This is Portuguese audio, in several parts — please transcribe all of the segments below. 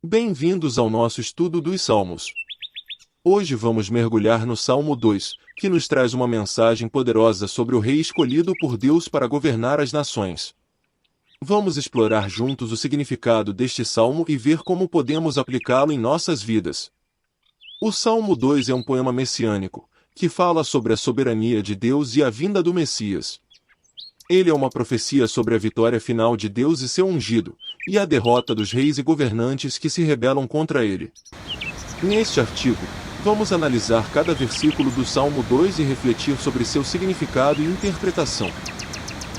Bem-vindos ao nosso estudo dos Salmos. Hoje vamos mergulhar no Salmo 2, que nos traz uma mensagem poderosa sobre o rei escolhido por Deus para governar as nações. Vamos explorar juntos o significado deste salmo e ver como podemos aplicá-lo em nossas vidas. O Salmo 2 é um poema messiânico, que fala sobre a soberania de Deus e a vinda do Messias. Ele é uma profecia sobre a vitória final de Deus e seu ungido, e a derrota dos reis e governantes que se rebelam contra ele. Neste artigo, vamos analisar cada versículo do Salmo 2 e refletir sobre seu significado e interpretação.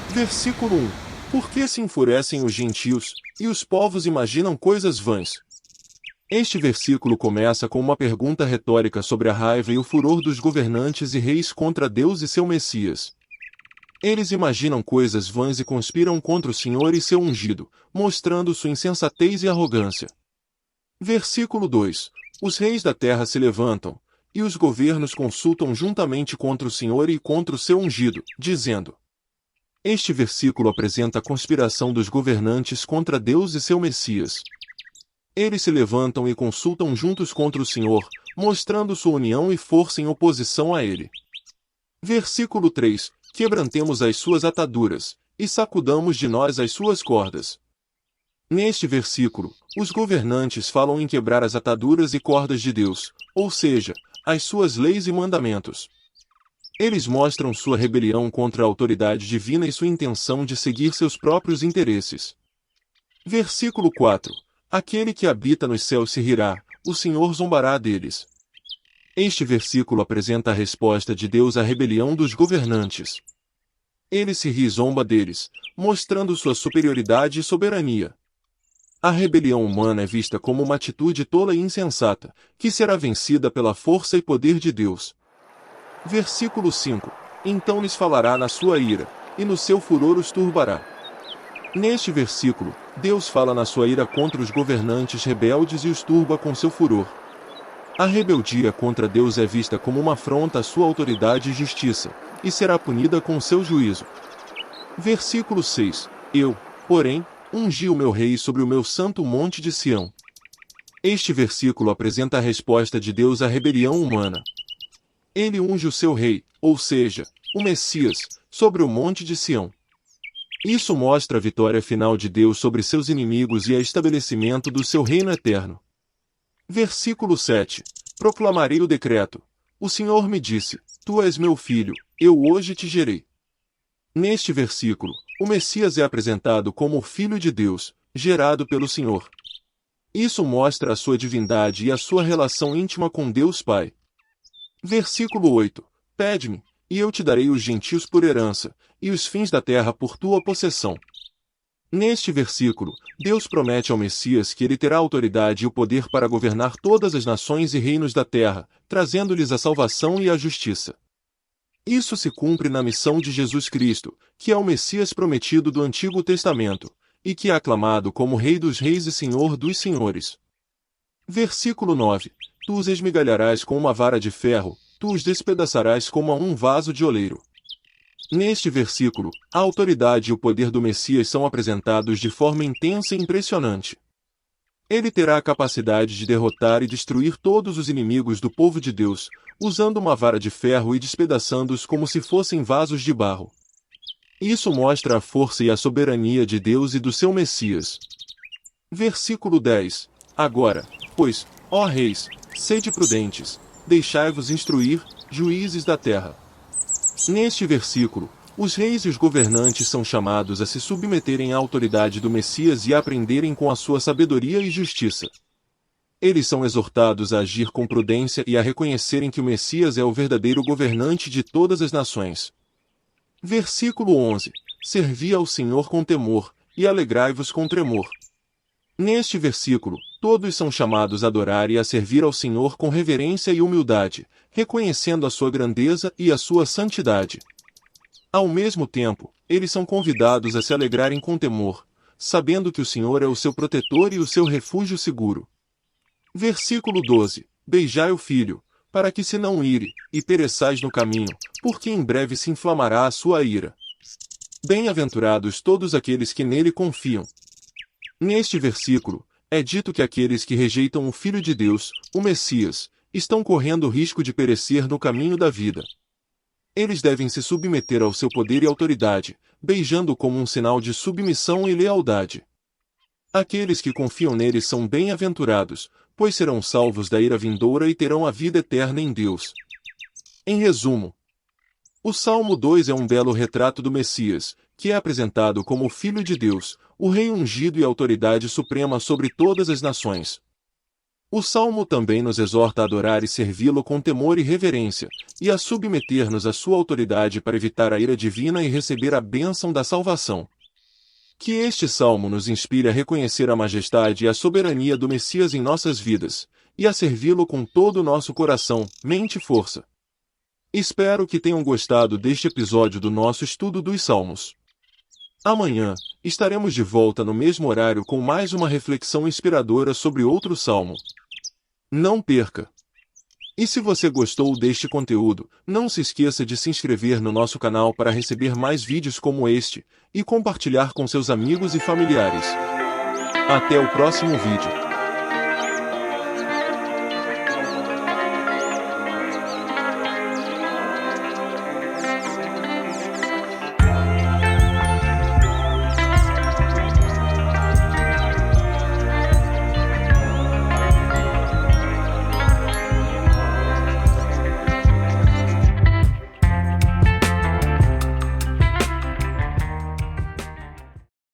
Versículo 1. Por que se enfurecem os gentios, e os povos imaginam coisas vãs? Este versículo começa com uma pergunta retórica sobre a raiva e o furor dos governantes e reis contra Deus e seu Messias. Eles imaginam coisas vãs e conspiram contra o Senhor e seu ungido, mostrando sua insensatez e arrogância. Versículo 2. Os reis da terra se levantam, e os governos consultam juntamente contra o Senhor e contra o seu ungido, dizendo. Este versículo apresenta a conspiração dos governantes contra Deus e seu Messias. Eles se levantam e consultam juntos contra o Senhor, mostrando sua união e força em oposição a ele. Versículo 3. Quebrantemos as suas ataduras, e sacudamos de nós as suas cordas. Neste versículo, os governantes falam em quebrar as ataduras e cordas de Deus, ou seja, as suas leis e mandamentos. Eles mostram sua rebelião contra a autoridade divina e sua intenção de seguir seus próprios interesses. Versículo 4. Aquele que habita nos céus se rirá, o Senhor zombará deles. Este versículo apresenta a resposta de Deus à rebelião dos governantes. Ele se ri e zomba deles, mostrando sua superioridade e soberania. A rebelião humana é vista como uma atitude tola e insensata, que será vencida pela força e poder de Deus. Versículo 5. Então lhes falará na sua ira, e no seu furor os turbará. Neste versículo, Deus fala na sua ira contra os governantes rebeldes e os turba com seu furor. A rebeldia contra Deus é vista como uma afronta à sua autoridade e justiça, e será punida com seu juízo. Versículo 6. Eu, porém, ungi o meu rei sobre o meu santo monte de Sião. Este versículo apresenta a resposta de Deus à rebelião humana. Ele unge o seu rei, ou seja, o Messias, sobre o monte de Sião. Isso mostra a vitória final de Deus sobre seus inimigos e o estabelecimento do seu reino eterno. Versículo 7. Proclamarei o decreto. O Senhor me disse, Tu és meu filho, eu hoje te gerei. Neste versículo, o Messias é apresentado como o Filho de Deus, gerado pelo Senhor. Isso mostra a sua divindade e a sua relação íntima com Deus Pai. Versículo 8. Pede-me, e eu te darei os gentios por herança, e os fins da terra por tua possessão. Neste versículo, Deus promete ao Messias que ele terá autoridade e o poder para governar todas as nações e reinos da terra, trazendo-lhes a salvação e a justiça. Isso se cumpre na missão de Jesus Cristo, que é o Messias prometido do Antigo Testamento, e que é aclamado como Rei dos Reis e Senhor dos Senhores. Versículo 9. Tu os esmigalharás com uma vara de ferro, tu os despedaçarás como a um vaso de oleiro. Neste versículo, a autoridade e o poder do Messias são apresentados de forma intensa e impressionante. Ele terá a capacidade de derrotar e destruir todos os inimigos do povo de Deus, usando uma vara de ferro e despedaçando-os como se fossem vasos de barro. Isso mostra a força e a soberania de Deus e do seu Messias. Versículo 10. Agora, pois, ó reis, sede prudentes, deixai-vos instruir, juízes da terra. Neste versículo, os reis e os governantes são chamados a se submeterem à autoridade do Messias e a aprenderem com a sua sabedoria e justiça. Eles são exortados a agir com prudência e a reconhecerem que o Messias é o verdadeiro governante de todas as nações. Versículo 11. Servi ao Senhor com temor, e alegrai-vos com tremor. Neste versículo, todos são chamados a adorar e a servir ao Senhor com reverência e humildade, reconhecendo a sua grandeza e a sua santidade. Ao mesmo tempo, eles são convidados a se alegrarem com temor, sabendo que o Senhor é o seu protetor e o seu refúgio seguro. Versículo 12. Beijai o filho, para que se não ire, e pereçais no caminho, porque em breve se inflamará a sua ira. Bem-aventurados todos aqueles que nele confiam. Neste versículo, É dito que aqueles que rejeitam o Filho de Deus, o Messias, estão correndo o risco de perecer no caminho da vida. Eles devem se submeter ao seu poder e autoridade, beijando como um sinal de submissão e lealdade. Aqueles que confiam nele são bem-aventurados, pois serão salvos da ira vindoura e terão a vida eterna em Deus. Em resumo, o Salmo 2 é um belo retrato do Messias, que é apresentado como o Filho de Deus, o Rei ungido e autoridade suprema sobre todas as nações. O Salmo também nos exorta a adorar e servi-lo com temor e reverência, e a submeter-nos à sua autoridade para evitar a ira divina e receber a bênção da salvação. Que este Salmo nos inspire a reconhecer a majestade e a soberania do Messias em nossas vidas, e a servi-lo com todo o nosso coração, mente e força. Espero que tenham gostado deste episódio do nosso estudo dos Salmos. Amanhã, estaremos de volta no mesmo horário com mais uma reflexão inspiradora sobre outro salmo. Não perca! E se você gostou deste conteúdo, não se esqueça de se inscrever no nosso canal para receber mais vídeos como este, e compartilhar com seus amigos e familiares. Até o próximo vídeo.